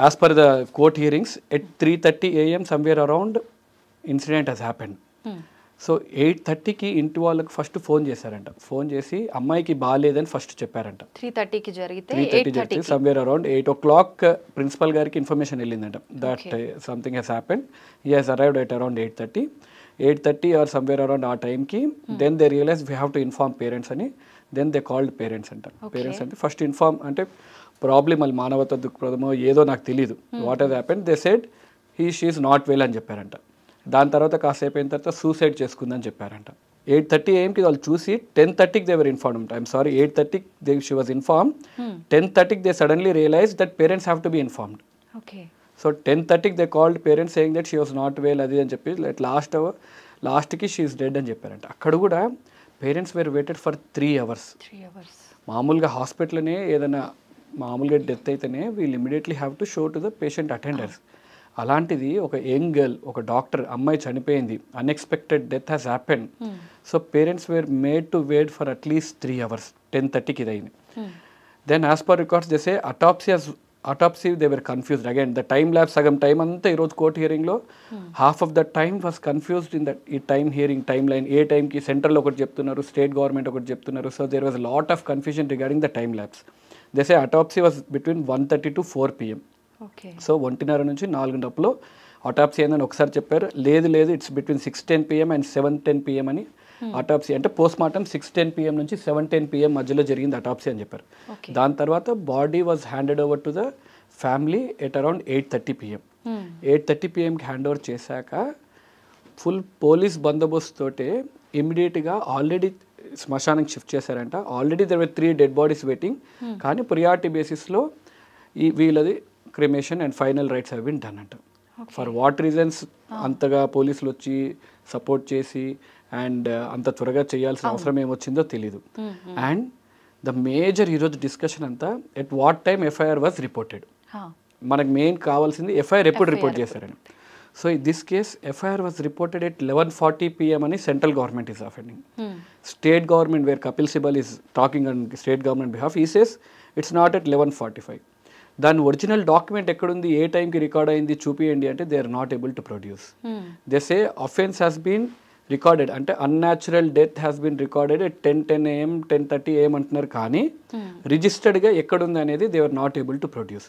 As per the court hearings at 3:30 AM somewhere around incident has happened. So 8:30కి ఇంటి వాళ్ళకి first phone చేశారంట. Phone చేసి అమ్మాయికి బాగాలేదని ఫస్ట్ చెప్పారంట. 3:30కి జరిగితే 3:30 somewhere around 8 o'clock ప్రిన్సిపల్ గారికి ఇన్ఫర్మేషన్ వెళ్ళిందంట that something has happened. He has arrived at around 8:30 or somewhere around ఆ టైంకి then they realise we have to inform parents అని. దెన్ దే కాల్డ్ పేరెంట్స్ అంట. పేరెంట్స్ అంటే first inform అంటే problem మళ్ళీ మానవత దృక్పథమో ఏదో నాకు తెలియదు what has happened. They said she is not well అని చెప్పారంట. దాని తర్వాత కాసేపు అయిన తర్వాత సూసైడ్ చేసుకుందని చెప్పారంట. 8:30 AMకి వాళ్ళు చూసి 10:30కి they were informed. I'm sorry 8:30 she was inform. 10:30కి they suddenly realise that parents have to be informed. So 10:30కి they called parents saying that she was not well అది అని చెప్పి లాస్ట్కి షీ ఈస్ డెడ్ అని చెప్పారంట. అక్కడ కూడా parents were waited for 3 hours. మామూలుగా హాస్పిటల్నే ఏదైనా మామూలుగా డెత్ అయితేనే వీళ్ళు immediately have to show to the patient attenders. అలాంటిది ఒక యంగ్ గర్ల్, ఒక డాక్టర్, అమ్మాయి చనిపోయింది, unexpected death has happen. So parents were made to wait for at least 3 hours. 10:30కి ఇది అయింది. దెన్ యాజ్ పర్ రికార్డ్స్ చేసే autopsy they were confused again. The time lapse సగం టైం అంతా ఈరోజు కోర్ట్ హియరింగ్లో half of the time was confused in that ఈ time hearing timeline. ఏ టైంకి సెంట్రల్ ఒకటి చెప్తున్నారు, స్టేట్ గవర్నమెంట్ ఒకటి చెప్తున్నారు. So there was lot of confusion regarding the time lapse. They say autopsy was between 1:30 to 4 PM. సో 1:30 నుంచి 4 లోపల అటాప్సీ అయిందని ఒకసారి చెప్పారు. లేదు it's between 6:10 PM and 7:10 PM అని. అటాప్సీ అంటే పోస్ట్ మార్టం 6:10 PM నుంచి 7:10 PM మధ్యలో జరిగింది అటాప్సీ అని చెప్పారు. దాని తర్వాత body was handed over to the family at around 8:30 PM. 8:30 PMకి హ్యాండ్ ఓవర్ చేశాక ఫుల్ పోలీస్ బందోబస్తు తోటే ఇమ్మీడియట్గా ఆల్రెడీ శ్మశానానికి షిఫ్ట్ చేశారంట. Already there were 3 dead bodies waiting. కానీ ప్రియారిటీ బేసిస్లో వీళ్ళది cremation and final rites have been done అంట. ఫర్ వాట్ రీజన్స్ అంతగా పోలీసులు వచ్చి సపోర్ట్ చేసి అండ్ అంత త్వరగా చేయాల్సిన అవసరం ఏమొచ్చిందో తెలీదు. అండ్ ద మేజర్ ఈరోజు డిస్కషన్ అంతా at what time FIR was reported. మనకు మెయిన్ కావాల్సింది FIR ఎప్పుడు రిపోర్ట్ చేశారని. So in this case FIR was reported at 11:40 PM అని central government is offending. State government wear Kapil Sibal is talking on state government behalf ఈ says it's not at 11:45. దాని original document ఎక్కడుంది, ఏ టైంకి record అయింది చూపియండి అంటే they are not able to produce. They say offence has been recorded అంటే unnatural death has been recorded at 10:10 AM 10:30 AM అంటున్నారు. కానీ రిజిస్టర్డ్గా ఎక్కడుంది అనేది they are not able to produce.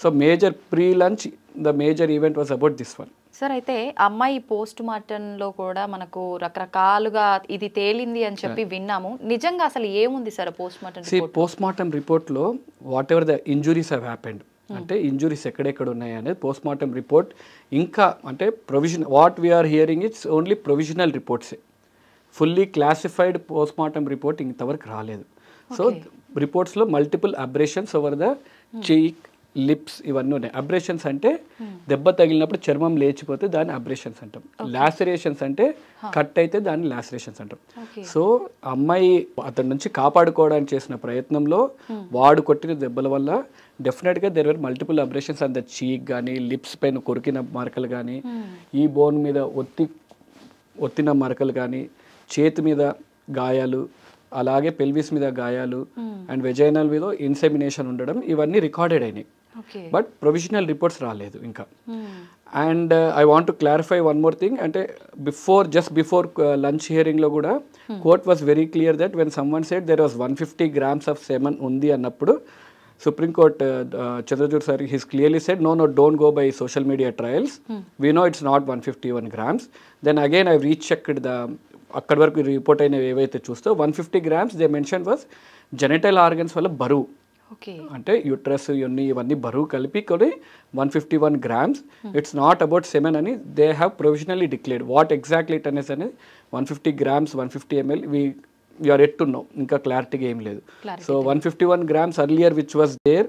So major pre lunch the major event was about this one. Sir అయితే అమ్మాయి post మార్టంలో కూడా మనకు రకరకాలుగా ఇది తేలింది అని చెప్పి విన్నాము. నిజంగా అసలు ఏముంది సార్ పోస్ట్ మార్టం రిపోర్ట్లో whatever the injuries have happened అంటే ఇంజురీస్ ఎక్కడెక్కడ ఉన్నాయి అనేది పోస్ట్ మార్టం రిపోర్ట్ ఇంకా అంటే provision what we're hearing it's only provisional రిపోర్ట్సే. Fully classified post mortem report ఇంతవరకు రాలేదు. సో రిపోర్ట్స్లో multiple abrasions over the cheek, lips ఇవన్నీ ఉన్నాయి. అబ్రేషన్స్ అంటే దెబ్బ తగిలినప్పుడు చర్మం లేచిపోతే దాన్ని అబ్రేషన్స్ అంటాం. లాసరేషన్స్ అంటే కట్ అయితే దాన్ని లాసరేషన్స్ అంటాం. సో అమ్మాయి అతని నుంచి కాపాడుకోవడానికి చేసిన ప్రయత్నంలో వాడు కొట్టిన దెబ్బల వల్ల డెఫినెట్గా there were multiple abrasions and the చీక్ కానీ, లిప్స్ పైన కొరికిన మరకలు కానీ, ఈ బోన్ మీద ఒత్తిన మరకలు కానీ, చేతి మీద గాయాలు, అలాగే పెల్విస్ మీద గాయాలు అండ్ వెజైనల్ మీద ఇన్సెమినేషన్ ఉండడం ఇవన్నీ రికార్డెడ్ అయినాయి. బట్ ప్రొవిజనల్ రిపోర్ట్స్ రాలేదు ఇంకా. And I want to clarify one more thing అంటే జస్ట్ బిఫోర్ లంచ్ హియరింగ్లో కూడా court was very clear that when someone said there was 150 grams of semen ఉంది అన్నప్పుడు supreme court Chandrachud sir his clearly said no don't go by social media trials, we know it's not 151 grams. Then again I rechecked the అక్కడి వరకు report అయినవి ఏవైతే చూస్తే 150 grams they mention was genital organs వల్ల బరువు అంటే యూట్రస్ ఇవన్నీ బరువు కలిపి కూడా 151 grams. It's not about semen అని they have provisionally declared. What exactly it అనేసి అనేది 150 grams 150 ml we're yet to know, ఇంకా క్లారిటీగా ఏం లేదు. So 151 grams earlier which was there,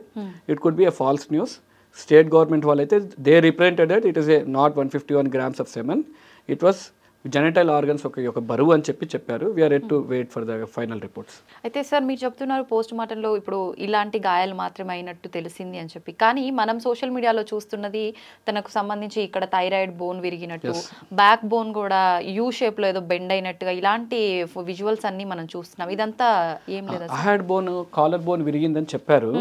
it could be a false news. State government వాళ్ళైతే they represented that it is a not 151 grams of semen, it was genital organs ఒక బరువు అని చెప్పారు. We're yet to wait for the final reports. అయితే సార్ మీరు చెప్తున్నారు post మార్టంలో ఇప్పుడు ఇలాంటి గాయాలు మాత్రమే అయినట్టు తెలిసింది అని చెప్పి, కానీ మనం సోషల్ మీడియాలో చూస్తున్నది తనకు సంబంధించి ఇక్కడ థైరాయిడ్ బోన్ విరిగినట్టు, బ్యాక్ బోన్ కూడా యూ షేప్లో ఏదో బెండ్ అయినట్టుగా ఇలాంటి విజువల్స్ అన్ని మనం చూస్తున్నాం. ఇదంతా ఏం లేదు. హెడ్ బోన్, కాలర్ బోన్ విరిగిందని చెప్పారు.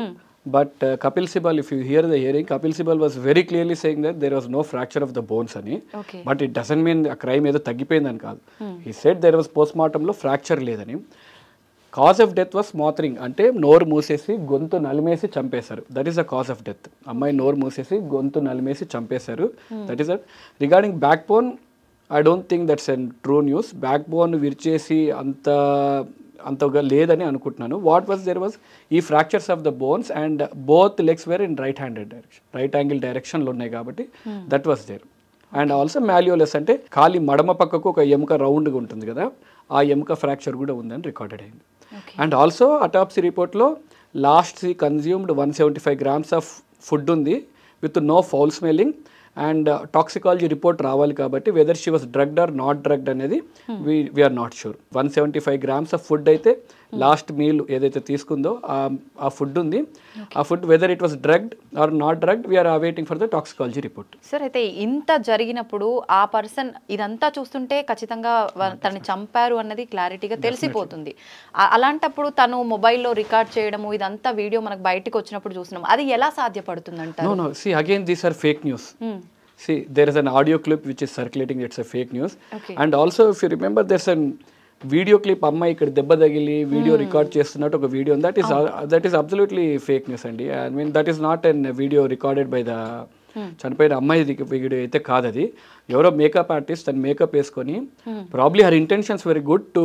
But Kapil Sibal, if you hear the hearing, Kapil Sibal was very clearly saying that there was no fracture of the bones ani. Okay. But it doesn't mean a crime ఏదో తగ్గిపోయిందని కాదు. He said there was postmortemలో fracture లేదని. Cause of death was smothering, అంటే నోరు మూసేసి గొంతు నలిమేసి చంపేశారు. That is the cause of death. అమ్మాయి నోరు మూసేసి గొంతు నలిమేసి చంపేశారు. That is that. Regarding back bone, I don't think that's an true news. Back bone విరిచేసి అంతగా లేదని అనుకుంటున్నాను. వాట్ వాజ్ దేర్ వాజ్ ఈ fractures of the bones and both legs were in right handed direction, right angle డైరెక్షన్లో ఉన్నాయి కాబట్టి that was there. And also malleolus, అంటే కాలి మడమ పక్కకు ఒక ఎముక రౌండ్గా ఉంటుంది కదా, ఆ ఎముక ఫ్రాక్చర్ కూడా ఉందని రికార్డెడ్ అయింది. అండ్ ఆల్సో అటాప్సీ రిపోర్ట్లో last she consumed 175 grams of food ఉంది with no foul smelling. And toxicology report రావాలి కాబట్టి whether she was drugged or not drugged అనేది we're not sure. 175 grams of food అయితే last meal ఏదైతే తీసుకుందో ఆ food ఉంది. ఆ food whether it was drugged or not drugged, we're awaiting for the toxicology report. Sir, అయితే ఇంత జరిగినప్పుడు ఆ పర్సన్ ఇదంతా చూస్తుంటే ఖచ్చితంగా తనని చంపారు అన్నది క్లారిటీగా తెలిసిపోతుంది. అలాంటప్పుడు తను మొబైల్లో రికార్డ్ చేయడము, ఇదంతా వీడియో మనకు బయటకు వచ్చినప్పుడు చూస్తున్నాం, అది ఎలా సాధ్యపడుతుంది అంటారు? No, see again these are fake news. See, there is an audio clip which is circulating, it's a fake news. And also if you remember there's an video clip, అమ్మాయి ఇక్కడ దెబ్బ తగిలి వీడియో రికార్డ్ చేస్తున్నట్టు ఒక video, that is absolutely fake news అండి. I mean that is not an video recorded by the చనిపోయిన అమ్మాయి video అయితే కాదు అది. ఎవరో మేకప్ ఆర్టిస్ట్ తను మేకప్ వేసుకొని probably her intentions very good to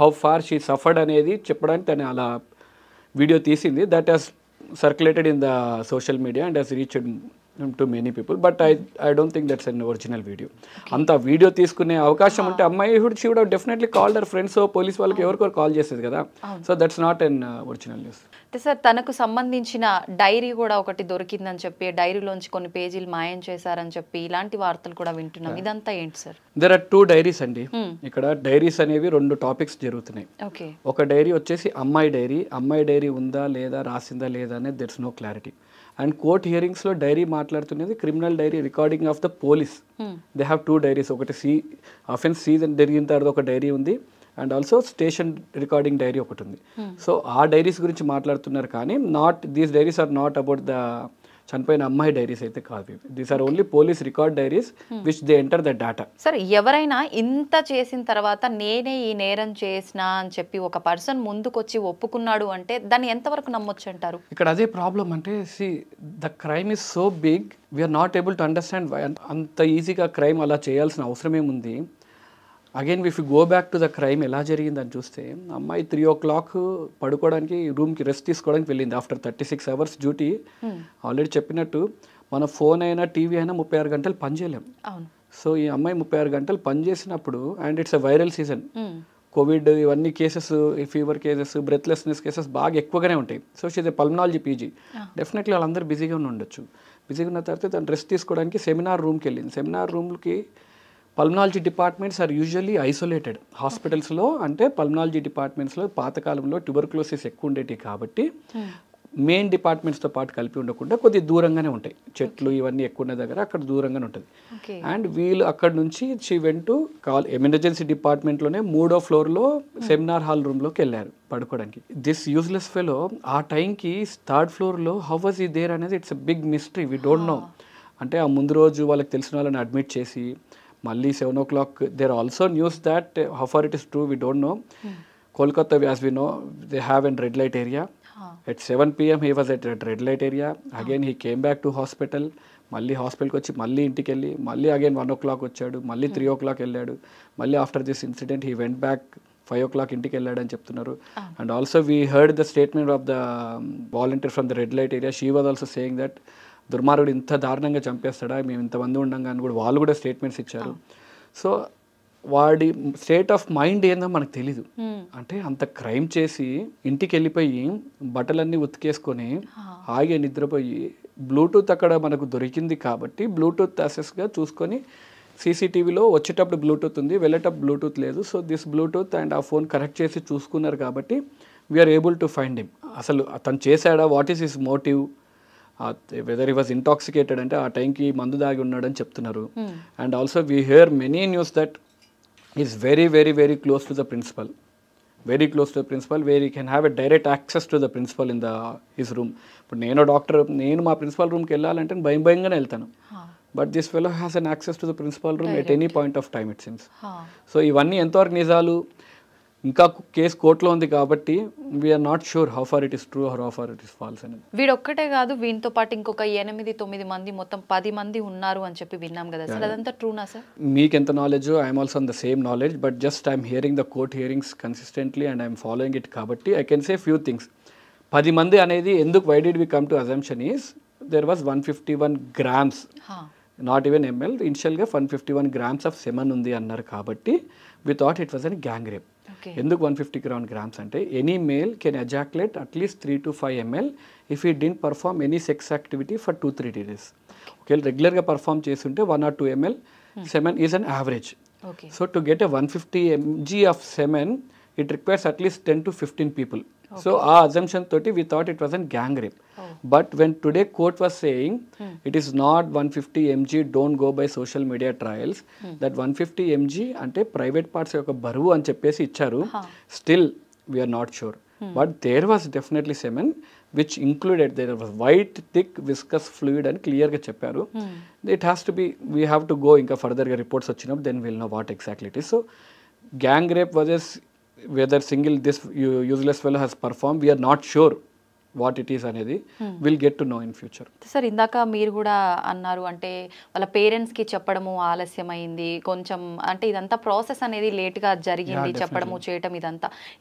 how far she suffered అనేది చెప్పడానికి తను అలా వీడియో తీసింది. That has circulated in the social media and has reached to many people. But I don't think that's an original video. అంత video తీసుకునే అవకాశం ఉంటే అమ్మాయి she would have definitely called her friends, police వాళ్ళకి ఎవరికొరు call చేసేది కదా. So that's not an original news. Sir, తనకు సంబంధించిన డైరీ కూడా ఒకటి దొరికిందని చెప్పి, డైరీలోంచి కొన్ని పేజీలు మాయం చేశారని చెప్పి ఇలాంటి వార్తలు కూడా వింటున్నాం. ఇదంతా ఏంటి సార్? దెర్ ఆర్ 2 డైరీస్ అండి. ఇక్కడ డైరీస్ అనేవి 2 టాపిక్స్ జరుగుతున్నాయి. ఒక డైరీ వచ్చేసి అమ్మాయి డైరీ. అమ్మాయి డైరీ ఉందా లేదా, రాసిందా లేదా అనేది there's no clarity. And court హియరింగ్స్లో డైరీ మాట్లాడుతున్నది criminal diary recording of the police. They have 2 diaries. ఒకటి అఫెన్స్ సీజన్ జరిగిన తర్వాత ఒక డైరీ ఉంది, and also station recording diary ఒకటి ఉంది. సో ఆ డైరీస్ గురించి మాట్లాడుతున్నారు కానీ these diaries are not about the చనిపోయిన అమ్మాయి డైరీస్ అయితే కాదు. These are only police record diaries which they enter the data. Sir, ఎవరైనా ఇంత చేసిన తర్వాత నేనే ఈ నేరం చేసినా అని చెప్పి ఒక పర్సన్ ముందుకొచ్చి ఒప్పుకున్నాడు అంటే దాన్ని ఎంతవరకు నమ్మొచ్చు అంటారు? ఇక్కడ అదే ప్రాబ్లం. అంటే the crime is so big, we are not able to understand అంత ఈజీగా క్రైమ్ అలా చేయాల్సిన అవసరం ఏముంది. Again if you go back to the crime ఎలా జరిగిందని చూస్తే, అమ్మాయి 3 o'clock పడుకోవడానికి రూమ్కి రెస్ట్ తీసుకోవడానికి వెళ్ళింది. After 36 hours duty. ఆల్రెడీ చెప్పినట్టు మన ఫోన్ అయినా టీవీ అయినా 36 గంటలు పనిచేయలేం. సో ఈ అమ్మాయి 36 గంటలు పనిచేసినప్పుడు, and it's a viral season, covid ఇవన్నీ cases, fever cases, breathlessness cases బాగా ఎక్కువగానే ఉంటాయి. So she's a pulmonology PG. Definitely వాళ్ళందరూ బిజీగా ఉండొచ్చు. బిజీగా ఉన్న తర్వాత తను రెస్ట్ తీసుకోవడానికి సెమినార్ రూమ్కి వెళ్ళింది. సెమినార్ రూమ్కి pulmonology departments are usually isolated హాస్పిటల్స్లో. అంటే పల్మనాలజీ డిపార్ట్మెంట్స్లో పాతకాలంలో ట్యూబర్క్లోసిస్ ఎక్కువ ఉండేవి కాబట్టి మెయిన్ డిపార్ట్మెంట్స్తో పాటు కలిపి ఉండకుండా కొద్ది దూరంగానే ఉంటాయి. చెట్లు ఇవన్నీ ఎక్కువ ఉన్న దగ్గర అక్కడ దూరంగానే ఉంటుంది. అండ్ వీళ్ళు అక్కడ నుంచి షీ వెంట్ టు ఎమర్జెన్సీ డిపార్ట్మెంట్లోనే 3వ ఫ్లోర్లో సెమినార్ హాల్ రూమ్లోకి వెళ్ళారు పడుకోవడానికి. దిస్ యూజ్లెస్ ఫెలో ఆ టైంకి 3rd ఫ్లోర్లో హౌ వాజ్ ఈ దేర్ అనేది it's a big mystery. We don't know. అంటే ఆ ముందు రోజు వాళ్ళకి తెలిసిన వాళ్ళని అడ్మిట్ చేసి మళ్ళీ 7 o'clock, there are also news that how far it is true we don't know. Kolkata, as we know, they have a red light area. At 7 p.m. he was at red light area. Again he came back to hospital. మళ్ళీ హాస్పిటల్కి వచ్చి మళ్ళీ ఇంటికి వెళ్ళి మళ్ళీ again 1 o'clock వచ్చాడు, మళ్ళీ 3 o'clock వెళ్ళాడు. మళ్ళీ after this incident he went back 5 o'clock ఇంటికి వెళ్ళాడని చెప్తున్నారు. And also we heard the statement of the volunteer from the red light area. She was also saying that దుర్మార్గుడు ఇంత దారుణంగా చంపేస్తాడా, మేము ఇంతమంది ఉండంగా అని కూడా వాళ్ళు కూడా స్టేట్మెంట్స్ ఇచ్చారు. సో వాడి స్టేట్ ఆఫ్ మైండ్ ఏందో మనకు తెలీదు. అంటే అంత క్రైమ్ చేసి ఇంటికి వెళ్ళిపోయి బట్టలన్నీ ఉతికేసుకొని హాయిగా నిద్రపోయి, బ్లూటూత్ అక్కడ మనకు దొరికింది కాబట్టి బ్లూటూత్ యాక్సెస్గా చూసుకొని సీసీటీవీలో వచ్చేటప్పుడు బ్లూటూత్ ఉంది, వెళ్ళేటప్పుడు బ్లూటూత్ లేదు. సో దిస్ బ్లూటూత్ అండ్ ఆ ఫోన్ కనెక్ట్ చేసి చూసుకున్నారు కాబట్టి we're able to find him. అసలు అతను చేశాడా, what is his motive, whether he was intoxicated అంటే ఆ టైంకి మందు దాగి ఉన్నాడని చెప్తున్నారు. And also we hear many news that is very very very close to the principal. Very close to the principal, where you can have a direct access to the principal in his room. ఇప్పుడు నేను doctor, నేను మా principal రూమ్కి వెళ్ళాలంటే భయంగానే వెళ్తాను. But this fellow has an access to the principal room at any point of time it seems. So ఇవన్నీ ఎంతవరకు నిజాలు, ఇంకా కేసు కోర్టులో ఉంది కాబట్టి we're not sure how far it is true or how far it is false అనేది. వీడొక్కటే కాదు, వీటితో పాటు ఇంకొక 8-9 మంది, మొత్తం 10 మంది ఉన్నారు అని చెప్పి విన్నాం కదా సార్, అదంతా ట్రూనా సార్? మీకు ఎంత knowledge, I'm also on the same knowledge, but just I'm hearing the court hearings consistently and I'm following it. కాబట్టి I can say few things. 10 మంది అనేది ఎందుకు, why did we come to assumption is there was 151 grams, not even ml, ఇనిషియల్గా 151 grams of semen ఉంది అన్నారు కాబట్టి we thought it was an gang rape. ఎందుకు 150 grams అంటే any male can ejaculate at least 3 to 5 ml if he didn't perform any sex activity for 2-3 days. ఒకవేళ రెగ్యులర్గా perform చేస్తుంటే 1 or 2 ml semen is an average. So to get a 150 mg of semen it requires at least 10 to 15 people. So ఆ assumption తోటి we thought it was an gang rape. But when today court was saying it is not 150 mg, don't go by social media trials, that 150 mg అంటే private parts యొక్క బరువు అని చెప్పేసి ఇచ్చారు. Still we're not sure, but there was definitely semen which included, there was white thick viscous fluid అని క్లియర్గా చెప్పారు. It has to be, we have to go ఇంకా ఫర్దర్గా రిపోర్ట్స్ వచ్చినప్పుడు then will know what exactly it is. So gang rape versus whether single this useless fellow has performed, we are not sure what it is అనేది we'll get to know in future. Sir ఇందాక మీరు కూడా అన్నారు, అంటే వాళ్ళ పేరెంట్స్కి చెప్పడము ఆలస్యమైంది కొంచెం, అంటే ఇదంతా ప్రాసెస్ అనేది లేట్గా జరిగింది, చెప్పడము చేయటం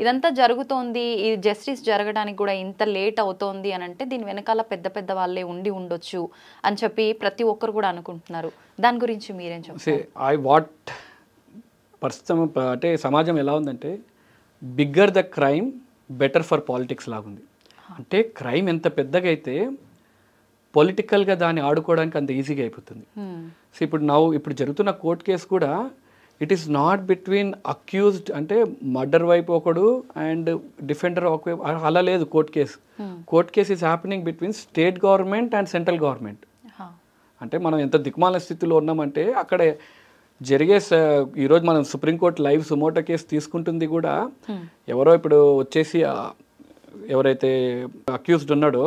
ఇదంతా జరుగుతోంది. ఈ జస్టిస్ జరగడానికి కూడా ఇంత లేట్ అవుతోంది అని అంటే దీని వెనకాల పెద్ద పెద్ద వాళ్ళే ఉండొచ్చు అని చెప్పి ప్రతి ఒక్కరు కూడా అనుకుంటున్నారు. దాని గురించి మీరేం చెప్తారు? ప్రస్తుతం అంటే సమాజం ఎలా ఉందంటే bigger the crime better for politics లాగుంది. అంటే క్రైమ్ ఎంత పెద్దగా అయితే పొలిటికల్గా దాన్ని ఆడుకోవడానికి అంత ఈజీగా అయిపోతుంది. సో ఇప్పుడు జరుగుతున్న కోర్ట్ కేసు కూడా it is not between accused, అంటే మర్డర్ వైపు ఒకడు అండ్ డిఫెండర్ ఒకవైపు, అలా లేదు court case is happening between state government and central government. అంటే మనం ఎంత దిక్మాల స్థితిలో ఉన్నామంటే అక్కడ జరిగే, ఈరోజు మనం సుప్రీంకోర్టు లైవ్ సుమోటో కేసు తీసుకుంటుంది కూడా ఎవరో ఇప్పుడు వచ్చేసి ఎవరైతే అక్యూజ్డ్ ఉన్నాడో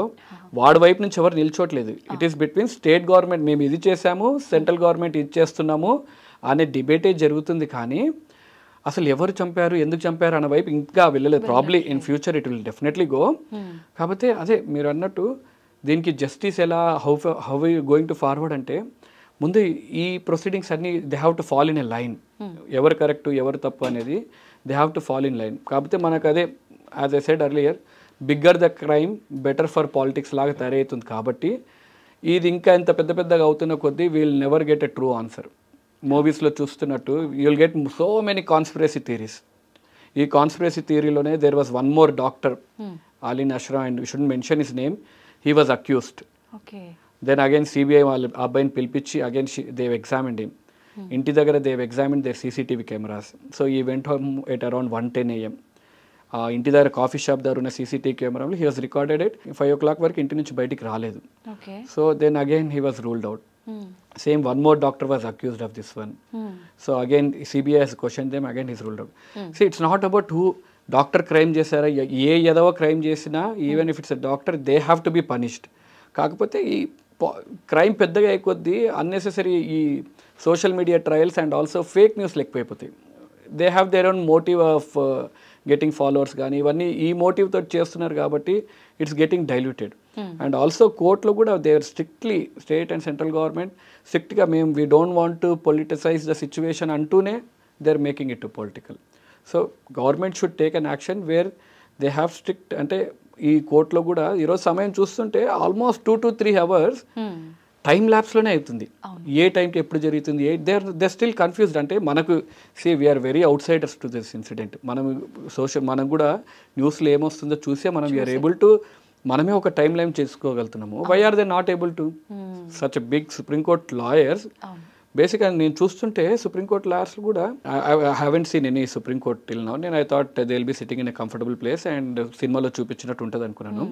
వాడి వైపు నుంచి ఎవరు నిల్చోట్లేదు. It is between state government, మేము ఇది చేసాము, సెంట్రల్ గవర్నమెంట్ ఇది చేస్తున్నాము అనే డిబేటే జరుగుతుంది. కానీ అసలు ఎవరు చంపారు, ఎందుకు చంపారు అన్న వైపు ఇంకా వెళ్ళలేదు. Probably in future it will definitely go. కాకపోతే అదే మీరు అన్నట్టు దీనికి జస్టిస్ ఎలా, హౌ గోయింగ్ టు ఫార్వర్డ్ అంటే ముందు ఈ ప్రొసీడింగ్స్ అన్నీ they have to fall in a line. ఎవరు కరెక్ట్ ఎవరు తప్పు అనేది they have to fall in line. కాకపోతే మనకు అదే as I said earlier, bigger the crime better for politics లాగా తయారవుతుంది. కాబట్టి ఇది ఇంకా ఎంత పెద్దగా అవుతున్న కొద్దీ we'll never get a true answer. మూవీస్లో చూస్తున్నట్టు you will get so many conspiracy theories. ఈ కాన్స్పిరసీ థియరీలోనే there was one more doctor, Alin Ashra, and we shouldn't mention his name, he was accused. Then again CBI వాళ్ళ అబ్బాయిని పిలిపించి again they've examined him. ఇంటి దగ్గర they've examine their CCTV cameras. So he went home at around 1:10 AM. ఇంటి దగ్గర coffee shop దగ్గర ఉన్న CCTV కెమెరాలో he was recorded at 5 o'clock వరకు ఇంటి నుంచి బయటికి రాలేదు. So then again he was ruled out. Same one more doctor was accused of this one. So again CBI has questioned them, again he's ruled out. See, it's not about who doctor crime చేశారా, ఏ ఎదవ crime చేసినా even if it's a doctor they have to be punished. కాకపోతే ఈ crime పెద్దగా అయిపోద్ది, unnecessary ఈ social media trials and also fake న్యూస్లు ఎక్కువైపోతాయి. They have their own motive of getting followers కానీ ఇవన్నీ ఈ మోటివ్ తోటి చేస్తున్నారు కాబట్టి it's getting diluted. And also కోర్టులో కూడా they are strictly, state and central government స్ట్రిక్ట్గా మేము we don't want to politicise the situation అంటూనే they are making it to political. So government should take an action where they have strict. అంటే ఈ కోర్టులో కూడా ఈరోజు సమయం చూస్తుంటే ఆల్మోస్ట్ 2 to 3 hours టైం ల్యాబ్స్లోనే అవుతుంది. ఏ టైంకి ఎప్పుడు జరుగుతుంది, దే స్టిల్ కన్ఫ్యూజ్డ్. అంటే మనకు we're very outsiders to this incident. మనం కూడా న్యూస్లో ఏమొస్తుందో చూసే మనం వీఆర్ ఏబుల్ టు, మనమే ఒక టైం లైన్ చేసుకోగలుగుతున్నాము. Why are they not able to? Such a big Supreme Court lawyers. బేసిక్గా నేను చూస్తుంటే సుప్రీంకోర్ట్ లాయర్స్ కూడా I haven't seen any Supreme Court till now. నేను I thought they will be sitting in a comfortable place and సినిమాలో చూపించినట్టు ఉంటుంది అనుకున్నాను.